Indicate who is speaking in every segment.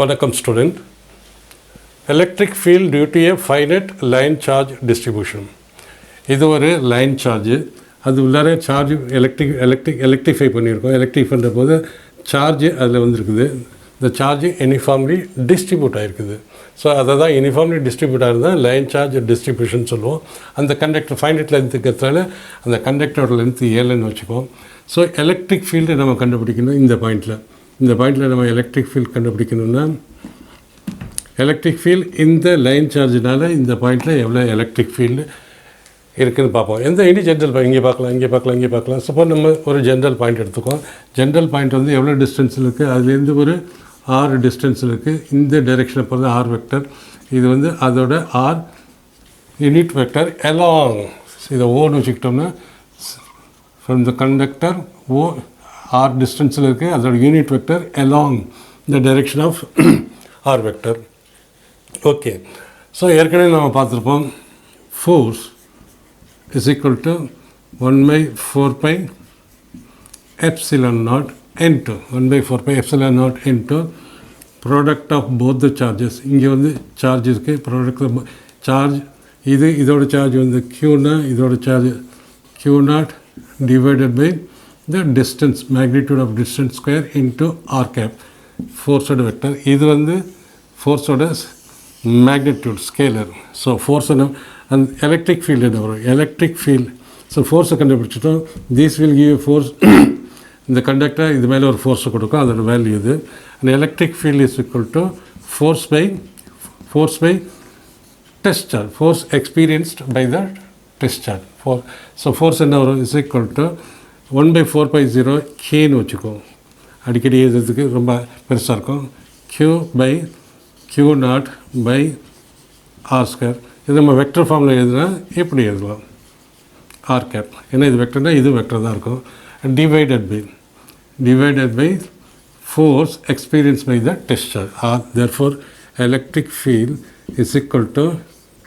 Speaker 1: வணக்கம் student. Electric field due to a finite line charge distribution. இது ஒரு line charge, அது உள்ளார சார்ஜ் எலக்ட்ரிஃபை பண்ணியிருக்கோம். எலக்ட்ரிஃபை பண்ணுற போது சார்ஜு அதில் வந்துருக்குது. இந்த சார்ஜு யூனிஃபார்ம்லி டிஸ்ட்ரிபியூட் ஆகிருக்குது. ஸோ அதை தான் யூனிஃபார்ம்லி டிஸ்ட்ரிபியூட் ஆகிருந்தால் லைன் சார்ஜ் டிஸ்ட்ரிபியூஷன் சொல்லுவோம். அந்த கண்டக்டர் ஃபைனட் லென்த்துக்கிறதுனால அந்த கண்டக்டரோட லென்த்து ஏழுன்னு வச்சுக்குவோம். ஸோ எலக்ட்ரிக் ஃபீல்டு நம்ம கண்டுபிடிக்கணும். இந்த பாயிண்டில் நம்ம எலக்ட்ரிக் ஃபீல்ட் கண்டுபிடிக்கணும்னா எலக்ட்ரிக் ஃபீல்ட் இந்த லைன் சார்ஜினால் இந்த பாயிண்டில் எவ்வளோ எலக்ட்ரிக் ஃபீல்டு இருக்குதுன்னு பார்ப்போம். எனி ஜென்ரல் பாயிண்ட் இங்கே பார்க்கலாம். சப்போஸ் நம்ம ஒரு ஜென்ரல் பாயிண்ட் எடுத்துக்கோம். ஜென்ரல் பாயிண்ட் வந்து எவ்வளோ டிஸ்டன்ஸில் இருக்குது, அதுலேருந்து ஒரு ஆர் டிஸ்டன்ஸில் இருக்குது. இந்த டைரெக்ஷனை பொறுத்து ஆர் வெக்டர், இது வந்து அதோட ஆர் யூனிட் வெக்டர் எலாங். இதை ஓன்னு வச்சுக்கிட்டோம்னா from the conductor O R டிஸ்டன்ஸில் இருக்குது, அதோட unit vector along the direction of R vector. Okay, so ஏற்கனவே நம்ம பார்த்துருப்போம் force is equal to 1/4 pi epsilon naught into 1/4 pi epsilon naught into product of both the charges. இங்கே வந்து charge இருக்குது, product of charge இதோட charge வந்து க்யூனா, இதோட charge Q0 divided by the distance, magnitude of distance square into r cap, force vector. இது வந்து force magnitude scalar. So force and electric field என்ன வரும், electric field. So force கண்டுபிடிச்சிட்டோம். This will give a force. இந்த conductor இது மேலே ஒரு ஃபோர்ஸை கொடுக்கும், அதோட வேல்யூ இது. And electric field is equal to force by test charge, force experienced by the test charge. So force என்ன வரும் is equal to 1/4π0 Kன்னு வச்சுக்கோம். அடிக்கடி எழுதுறதுக்கு ரொம்ப பெருசாக இருக்கும். Q/Q0/r². இது நம்ம வெக்டர் ஃபார்மில் எழுதுனா எப்படி எழுதலாம், ஆர் கேப். ஏன்னா இது வெக்டர்னா இது வெக்டர் தான் இருக்கும். Divided by force experienced by the test charge. Therefore electric field is equal to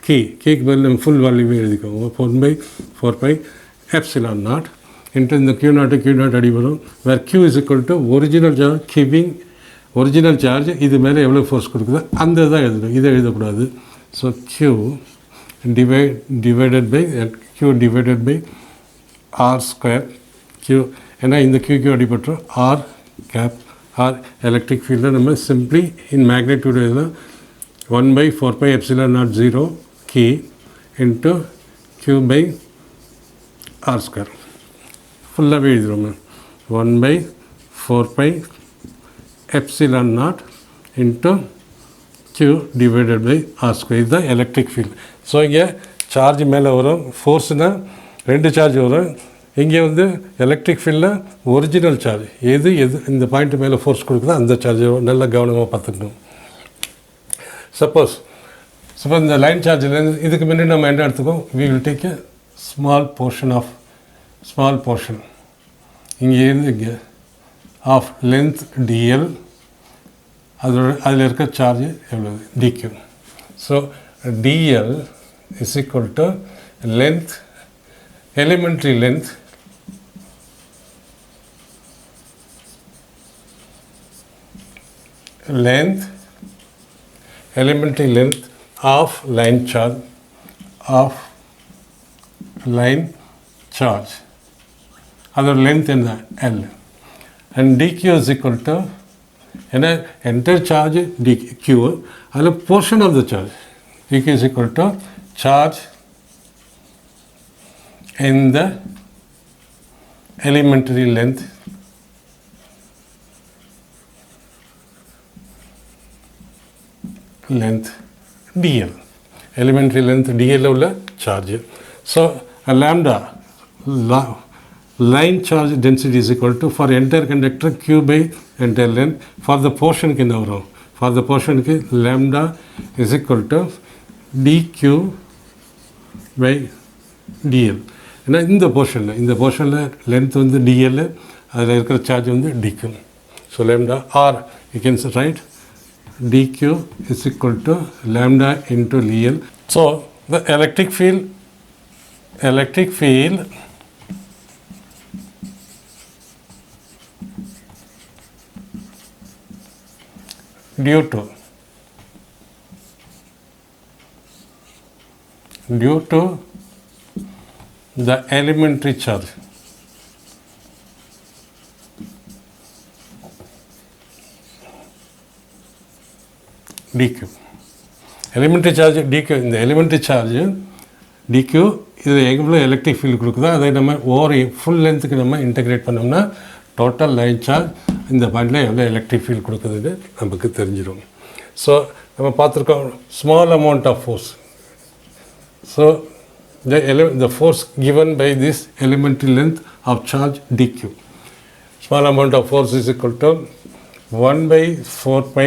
Speaker 1: Kக்கு பதில் நம்ம ஃபுல் வேல்யூவே எழுதிக்கோங்க. 1/4 pi epsilon naught into இந்த Q0 அடி வரும். வேர் Q is equal to original charge giving original charge இது மேலே எவ்வளோ ஃபோர்ஸ் கொடுக்குதோ அந்த தான் எழுதணும், இதை எழுதக்கூடாது. So Q divided by r². Q ஏன்னா இந்த Q அடிபட்டுரும். ஆர் கேப் ஆர் எலக்ட்ரிக் ஃபீல்டில் நம்ம சிம்பிளி இன் மேக்னிடியூட் எழுதலாம். 1/4 pi epsilon naught 0 K into Q/r². ஃபுல்லாகவே எழுதிடுவோம். 1/4 pi epsilon naught into Q divided by r². இதுதான் எலக்ட்ரிக் ஃபீல்டு. ஸோ இங்கே சார்ஜ் மேலே வரும், ஃபோர்ஸ்னால் 2 சார்ஜ் வரும். இங்கே வந்து எலக்ட்ரிக் ஃபீல்டில் ஒரிஜினல் சார்ஜ் எது இந்த பாயிண்ட் மேலே ஃபோர்ஸ் கொடுக்குதோ அந்த சார்ஜ் நல்லா கவனமாக பார்த்துக்கணும். சப்போஸ் இந்த லைன் சார்ஜில் இதுக்கு முன்னாடி நம்ம என்ன எடுத்துக்கோம், we will take a small portion இங்கே இருந்து இங்கே ஆஃப் லென்த் dl, அதில் இருக்க சார்ஜ் எவ்வளவு dq. So dl is equal to length, elementary length elementary length of line charge அதோட length என்ன L, and dq is equal to என்ன entire charge dq, அதில் portion of the charge dq is equal to charge in the elementary length dl, elementary length dl உள்ள charge. So lambda line charge density is equal to for entire conductor Q/entire length. For the portion க்கு என்ன வரும், for the portion க்கு lambda is equal to dq/dl. ஏன்னா இந்த போர்ஷனில் length வந்து dl, அதில் இருக்கிற சார்ஜ் வந்து dq. So lambda r you can write dq is equal to lambda into dl. So the electric field due to the elementary charge. dq. Elementary charge dq. இந்த elementary charge dq இது எவ்வளோ electric field கொடுக்குதோ அதை நம்ம over full லென்த்துக்கு நம்ம integrate பண்ணோம்னா total line charge இந்த பாயிண்டில் எவ்வளோ எலக்ட்ரிக் ஃபீல்டு கொடுக்குதுன்னு நமக்கு தெரிஞ்சிடும். ஸோ நம்ம பார்த்துருக்கோம் small amount of force. So the force given by this elementary length of charge dq. Small amount of force is equal to 1 by 4 pi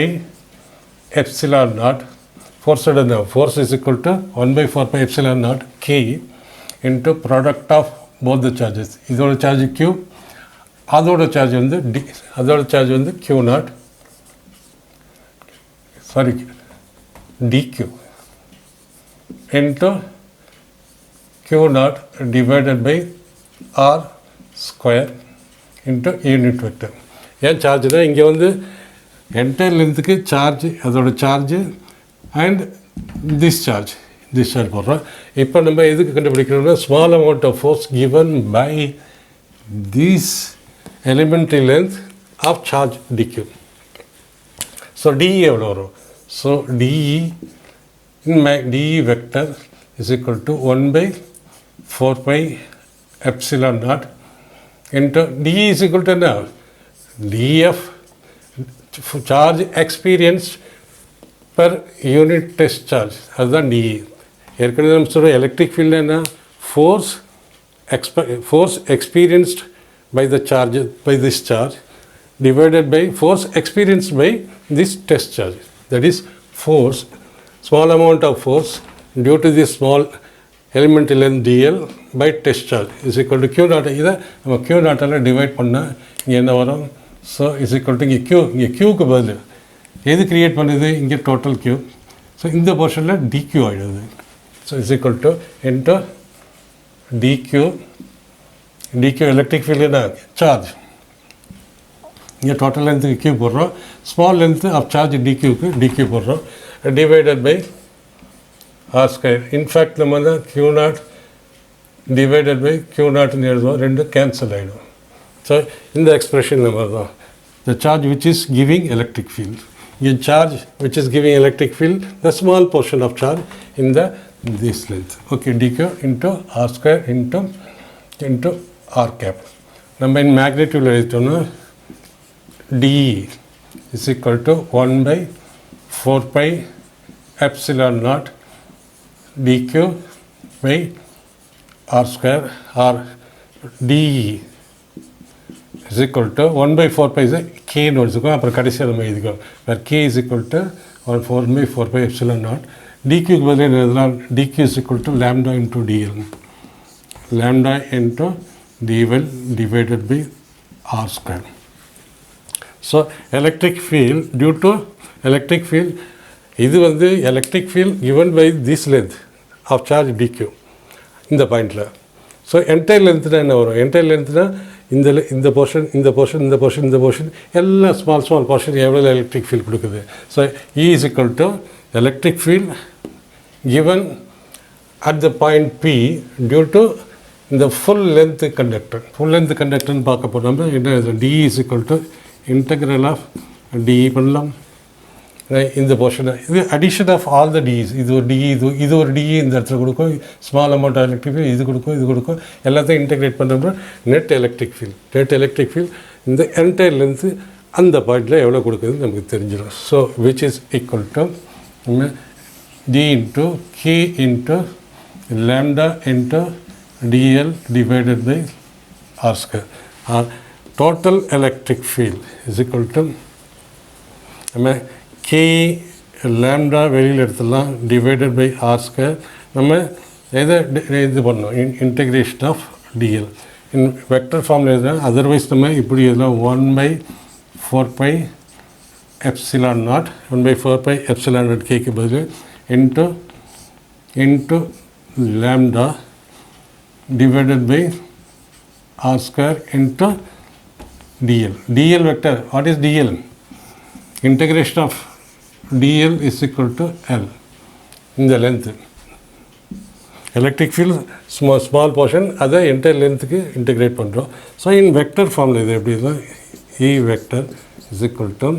Speaker 1: epsilon naught. Force is equal to 1 by 4 pi epsilon naught k into product of both the charges. இதோட charge q, அதோட charge வந்து அதோட charge வந்து q naught, sorry dq into q naught divided by r square into unit vector. ஏன் சார்ஜ்னா இங்கே வந்து entire லென்த்துக்கு சார்ஜ், அதோட சார்ஜ் அண்ட் திஸ் சார்ஜ் போடுறோம். இப்போ நம்ம எதுக்கு கண்டுபிடிக்கணும்னா small amount of force given by this elementary length of charge dq. So d E எவ்வளோ வரும்? So d E d E vector is equal to 1 by 4 pi epsilon naught into dE is equal to now dF, charge experienced per unit test charge. அதுதான் dE. ஏற்கனவே நம்ம சொல்கிற electric field என்ன? force experienced by the charge, by this charge divided by force experienced by this test charge. That is force, small amount of force due to this small elemental length dl by test charge is equal to q naught. இதை நம்ம q நாட்டால் divide பண்ணால் இங்கே என்ன வரும்? So is equal to இங்கே க்யூக்கு பதில் எது create பண்ணுது? இங்கே டோட்டல் க்யூ. ஸோ இந்த போர்ஷனில் dq ஆகிடுது. So is equal to into dq electric ஃபீல்டுனா சார்ஜ். இங்கே டோட்டல் லென்த்துக்கு க்யூ போடுறோம், ஸ்மால் லென்த்து ஆஃப் சார்ஜ் dqக்கு dq போடுறோம், divided by r square. In fact நம்ம தான் q naught divided by q நாட்னு எழுதுவோம், ரெண்டு கேன்சல் ஆகிடும். ஸோ இந்த எக்ஸ்பிரஷன் நம்ம தான் the charge which is giving electric field. இங்கே charge which is giving electric field the small portion of charge in the this length. Okay, dq into r square into r cap. நம்ம in magnitude எழுதிட்டோம்னா dE is equal to 1 by 4 pi epsilon naught dq by r square, or dE is equal to 1 by 4 pi is k ன்னு வச்சுக்கோ. அப்புறம் கடைசியாக நம்ம எழுதிக்கோ where k is equal to 4 by 4 pi epsilon naught. dqக்கு பதில் எழுதலாம் dq is equal to lambda into dl, lambda into dl divided by r square. So electric field due to electric field, இது வந்து electric field given by this length of charge dq இந்த பாயிண்டில். So entire லென்த்னா என்ன வரும்? Entire லென்த்னா இந்த portion எல்லாம் small portion எவ்வளோ electric field கொடுக்குது? So E is equal to electric field given at the point P due to இந்த full length கண்டக்டர்னு பார்க்க போனோம்னா என்ன? dE is equal to integral of dE பண்ணலாம். இந்த போர்ஷனை இது addition of all the dEs. இது ஒரு டிஇ, இது ஒரு டிஇ இந்த இடத்துல கொடுக்கும், small amount of electric field இது கொடுக்கும், எல்லாத்தையும் இன்டெகிரேட் பண்ணுறோம்னா நெட் எலக்ட்ரிக் ஃபீல்ட் இந்த என்டையர் லென்த்து அந்த பாயிண்டில் எவ்வளோ கொடுக்குதுன்னு நமக்கு தெரிஞ்சிடும். So which is equal to d into k into lambda into dl divided by r square. R total electric field is equal to நம்ம கே லேம்டா வெளியில் எடுத்துடலாம், டிவைடட் பை ஆர் ஸ்கொயர். நம்ம எதை இது பண்ணோம்? Integration of dl in vector ஃபார்மில் எழுதுனா, otherwise நம்ம இப்படி எழுதலாம் 1 by 4 pi epsilon naught, 1 by 4 pi epsilon naught கேக்கு பதில் into lambda divided by r square into dl. Dl vector, what is dl? Integration of dl is equal to L. இந்த length electric field small portion அதை entire lengthக்கு integrate பண்ணுறோம். So in vector formula இது எப்படி இருந்தால் E vector is equal to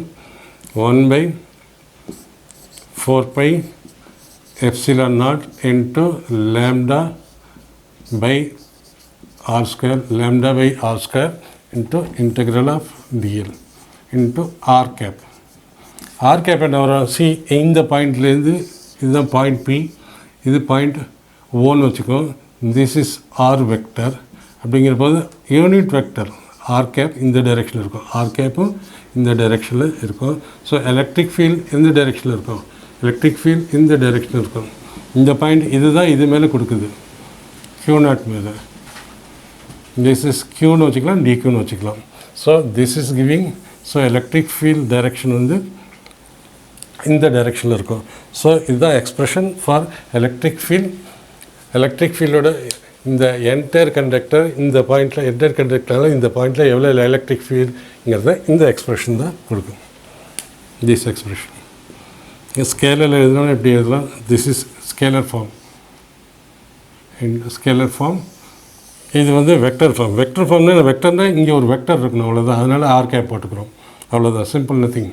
Speaker 1: 1 by 4 pi epsilon naught into lambda by r square, lambda by r square into integral of dl into r cap. r cap என்ன வரும்? C இந்த பாயிண்ட்லேருந்து இதுதான் point B, இது point ஓன்னு வச்சுக்கோ. This is r vector. அப்படிங்கிற போது யூனிட் வெக்டர் ஆர் கேப் இந்த டைரெக்ஷனில் இருக்கும், ஆர் கேப்பும் இந்த டைரெக்ஷனில் இருக்கும். ஸோ எலக்ட்ரிக் ஃபீல்ட் எந்த டைரெக்ஷனில் இருக்கும்? எலக்ட்ரிக் ஃபீல்ட் இந்த டைரெக்ஷனில் இருக்கும். இந்த பாயிண்ட் இதுதான் இது மேலே கொடுக்குது, Q நாட் மேலே. திஸ் இஸ் க்யூன்னு வச்சுக்கலாம், டிக்யூன்னு வச்சுக்கலாம். So this is giving, so electric field direction வந்து இந்த டைரெக்ஷனில் இருக்கும். ஸோ இதுதான் expression for electric field. Electric ஃபீல்டோட இந்த என்டையர் கண்டக்டர் இந்த பாயிண்டில், என்டையர் கண்டக்டரில் இந்த பாயிண்டில் எவ்வளோ எலக்ட்ரிக் ஃபீல்டுங்கிறத இந்த எக்ஸ்பிரஷன் தான் கொடுக்கும். திஸ் எக்ஸ்பிரஷன் ஸ்கேலரில் எழுதணும், எப்படி எழுதலாம்? This is scalar form. Scalar form இது வந்து வெக்டர் ஃபார்ம். வெக்டர் ஃபார்ம்னா வெக்டர்னால் இங்கே ஒரு வெக்டர் இருக்கணும், அவ்வளோதான். அதனால் ஆர் கேப் போட்டுக்கிறோம், அவ்வளோதான். Simple nothing.